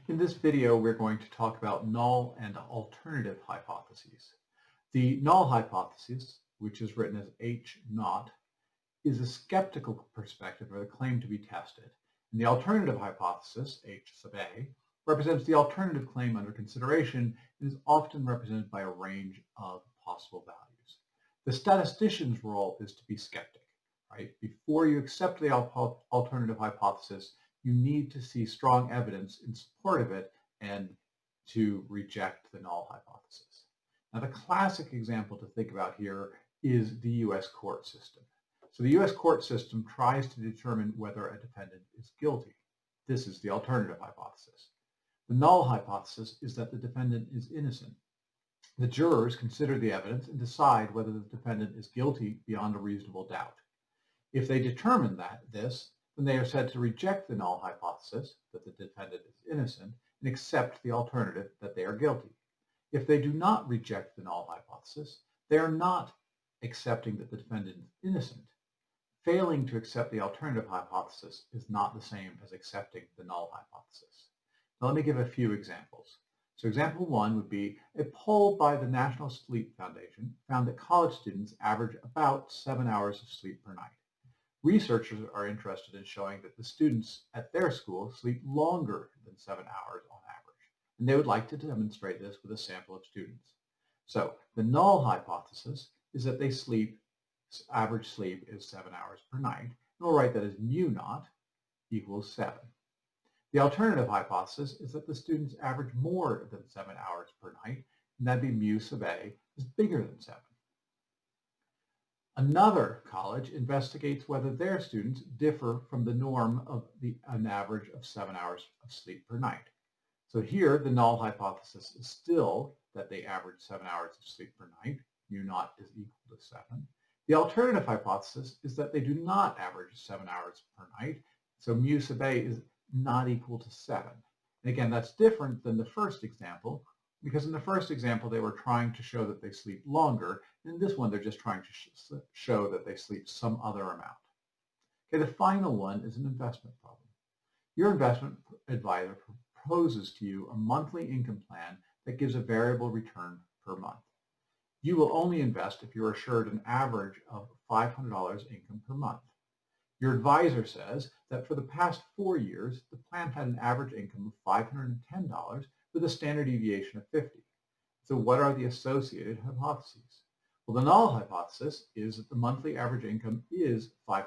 In this video, we're going to talk about null and alternative hypotheses. The null hypothesis, which is written as H naught, is a skeptical perspective or the claim to be tested. And the alternative hypothesis, H sub A, represents the alternative claim under consideration and is often represented by a range of possible values. The statistician's role is to be skeptic, right? Before you accept the alternative hypothesis, you need to see strong evidence in support of it and to reject the null hypothesis. Now, the classic example to think about here is the U.S. court system. So the U.S. court system tries to determine whether a defendant is guilty. This is the alternative hypothesis. The null hypothesis is that the defendant is innocent. The jurors consider the evidence and decide whether the defendant is guilty beyond a reasonable doubt. If they determine this, then they are said to reject the null hypothesis, that the defendant is innocent, and accept the alternative, that they are guilty. If they do not reject the null hypothesis, they are not accepting that the defendant is innocent. Failing to accept the alternative hypothesis is not the same as accepting the null hypothesis. Now let me give a few examples. So example one would be a poll by the National Sleep Foundation found that college students average about 7 hours of sleep per night. Researchers are interested in showing that the students at their school sleep longer than 7 hours on average, and they would like to demonstrate this with a sample of students. So the null hypothesis is that average sleep is 7 hours per night, and we'll write that as mu naught equals 7. The alternative hypothesis is that the students average more than 7 hours per night, and that'd be mu sub A is bigger than 7. Another college investigates whether their students differ from the norm of an average of 7 hours of sleep per night. So here, the null hypothesis is still that they average 7 hours of sleep per night. Mu naught is equal to 7. The alternative hypothesis is that they do not average 7 hours per night. So mu sub A is not equal to 7. And again, that's different than the first example, because in the first example, they were trying to show that they sleep longer. In this one, they're just trying to show that they sleep some other amount. Okay, the final one is an investment problem. Your investment advisor proposes to you a monthly income plan that gives a variable return per month. You will only invest if you're assured an average of $500 income per month. Your advisor says that for the past 4 years, the plan had an average income of $510 with a standard deviation of 50. So what are the associated hypotheses? Well, the null hypothesis is that the monthly average income is $500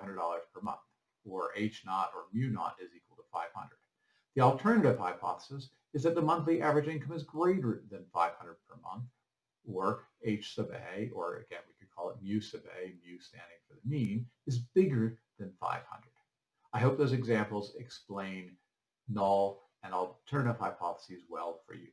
per month, or H naught or mu naught is equal to 500. The alternative hypothesis is that the monthly average income is greater than 500 per month, or H sub A, or again, we could call it mu sub A, mu standing for the mean, is bigger than 500. I hope those examples explain null and alternative hypotheses well for you.